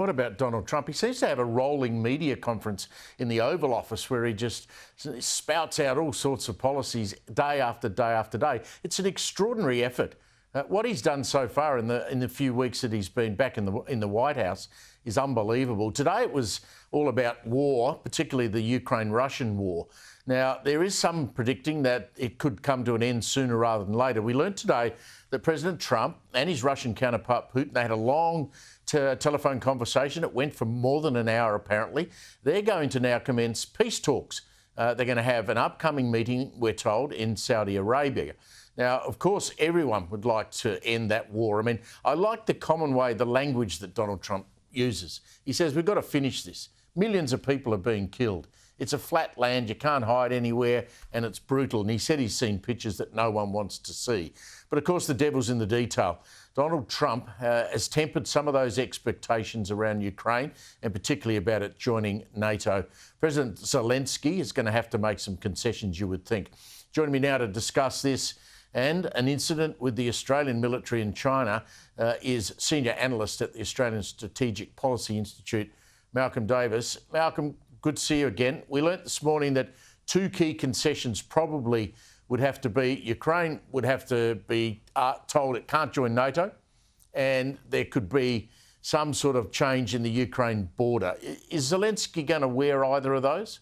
What about Donald Trump? He seems to have a rolling media conference in the Oval Office where he just spouts out all sorts of policies day after day after day. It's an extraordinary effort. What he's done so far in the few weeks that he's been back in the White House is unbelievable. Today it was all about war, particularly the Ukraine-Russian war. Now, there is some predicting that it could come to an end sooner rather than later. We learned today that President Trump and his Russian counterpart Putin, they had a long telephone conversation. It went for more than an hour, apparently. They're going to now commence peace talks. They're going to have an upcoming meeting, we're told, in Saudi Arabia. Now, of course, everyone would like to end that war. I mean, I like the common way, the language that Donald Trump uses. He says, we've got to finish this. Millions of people are being killed. It's a flat land, you can't hide anywhere, and it's brutal. And he said he's seen pictures that no one wants to see. But of course, the devil's in the detail. Donald Trump has tempered some of those expectations around Ukraine, and particularly about it joining NATO. President Zelensky is going to have to make some concessions, you would think. Joining me now to discuss this and an incident with the Australian military in China is Senior Analyst at the Australian Strategic Policy Institute, Malcolm Davis. Malcolm, good to see you again. We learnt this morning that two key concessions probably would have to be Ukraine would have to be told it can't join NATO, and there could be some sort of change in the Ukraine border. Is Zelensky going to wear either of those?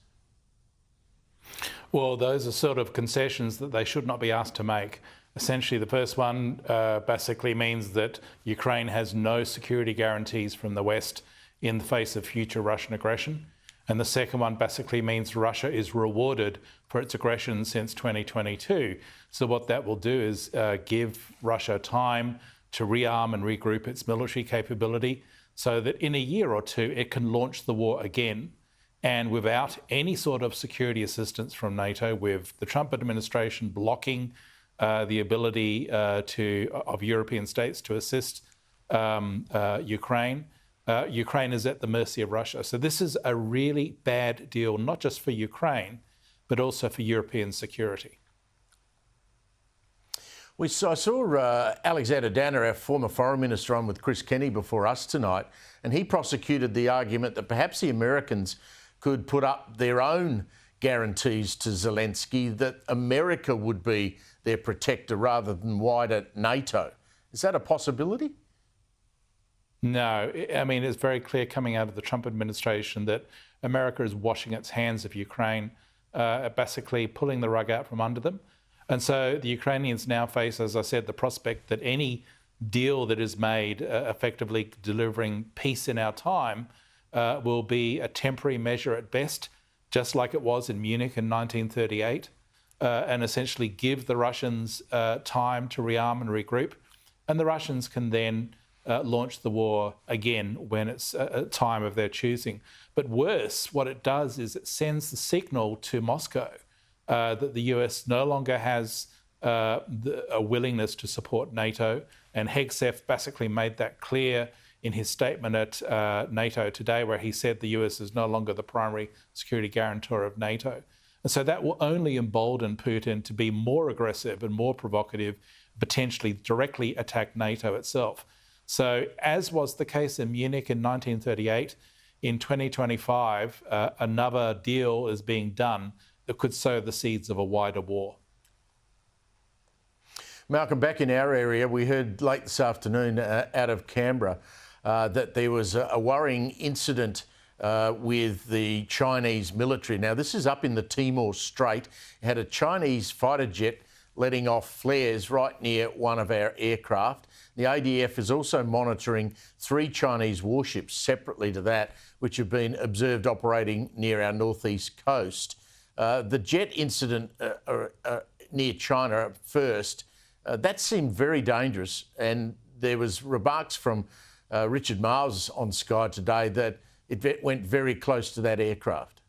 Well, those are sort of concessions that they should not be asked to make. Essentially, the first one basically means that Ukraine has no security guarantees from the West in the face of future Russian aggression. And the second one basically means Russia is rewarded for its aggression since 2022. So what that will do is give Russia time to rearm and regroup its military capability so that in a year or two it can launch the war again, and without any sort of security assistance from NATO, with the Trump administration blocking the ability of European states to assist Ukraine. Ukraine is at the mercy of Russia. So this is a really bad deal, not just for Ukraine, but also for European security. I saw Alexander Downer, our former foreign minister, on with Chris Kenny before us tonight, and he prosecuted the argument that perhaps the Americans could put up their own guarantees to Zelensky, that America would be their protector rather than wider NATO. Is that a possibility? No, I mean, it's very clear coming out of the Trump administration that America is washing its hands of Ukraine, basically pulling the rug out from under them. And so the Ukrainians now face, as I said, the prospect that any deal that is made effectively delivering peace in our time will be a temporary measure at best, just like it was in Munich in 1938, and essentially give the Russians time to rearm and regroup. And the Russians can then launch the war again when it's a time of their choosing. But worse, what it does is it sends the signal to Moscow that the US no longer has a willingness to support NATO. And Hegseth basically made that clear in his statement at NATO today, where he said the US is no longer the primary security guarantor of NATO. And so that will only embolden Putin to be more aggressive and more provocative, potentially directly attack NATO itself. So, as was the case in Munich in 1938, in 2025, another deal is being done that could sow the seeds of a wider war. Malcolm, back in our area, we heard late this afternoon out of Canberra that there was a worrying incident with the Chinese military. Now, this is up in the Timor Strait. It had a Chinese fighter jet letting off flares right near one of our aircraft. The ADF is also monitoring 3 Chinese warships separately to that, which have been observed operating near our northeast coast. The jet incident near China at first, that seemed very dangerous, and there was remarks from Richard Miles on Sky today that it went very close to that aircraft.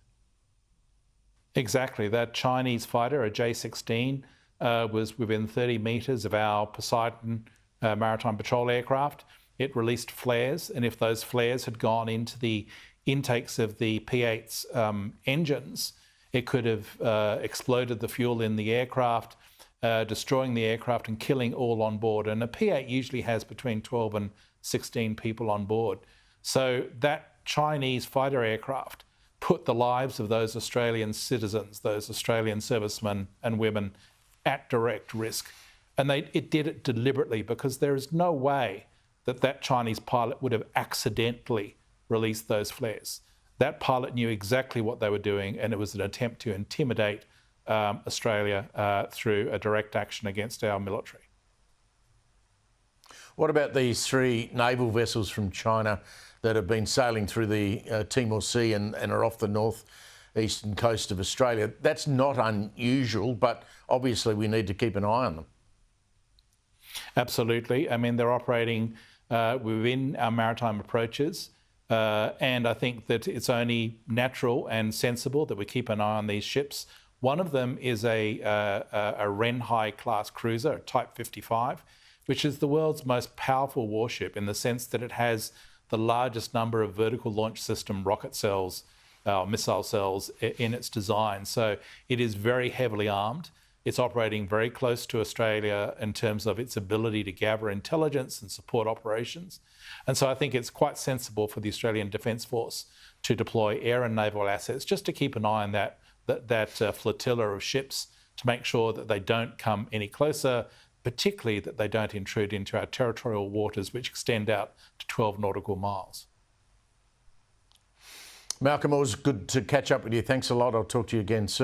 Exactly. That Chinese fighter, a J-16, was within 30 metres of our Poseidon maritime patrol aircraft. It released flares, and if those flares had gone into the intakes of the P-8's engines, it could have exploded the fuel in the aircraft, destroying the aircraft and killing all on board. And a P-8 usually has between 12 and 16 people on board. So that Chinese fighter aircraft put the lives of those Australian citizens, those Australian servicemen and women at direct risk. And it did it deliberately, because there is no way that that Chinese pilot would have accidentally released those flares. That pilot knew exactly what they were doing, and it was an attempt to intimidate Australia through a direct action against our military. What about these 3 naval vessels from China that have been sailing through the Timor Sea and are off the northeastern coast of Australia? That's not unusual, but obviously we need to keep an eye on them. Absolutely. I mean, they're operating within our maritime approaches, and I think that it's only natural and sensible that we keep an eye on these ships. One of them is a Renhai class cruiser, a Type 55, which is the world's most powerful warship in the sense that it has the largest number of vertical launch system rocket cells, missile cells in its design. So it is very heavily armed. It's operating very close to Australia in terms of its ability to gather intelligence and support operations. And so I think it's quite sensible for the Australian Defence Force to deploy air and naval assets just to keep an eye on that flotilla of ships to make sure that they don't come any closer, particularly that they don't intrude into our territorial waters, which extend out to 12 nautical miles. Malcolm, it was good to catch up with you. Thanks a lot. I'll talk to you again soon.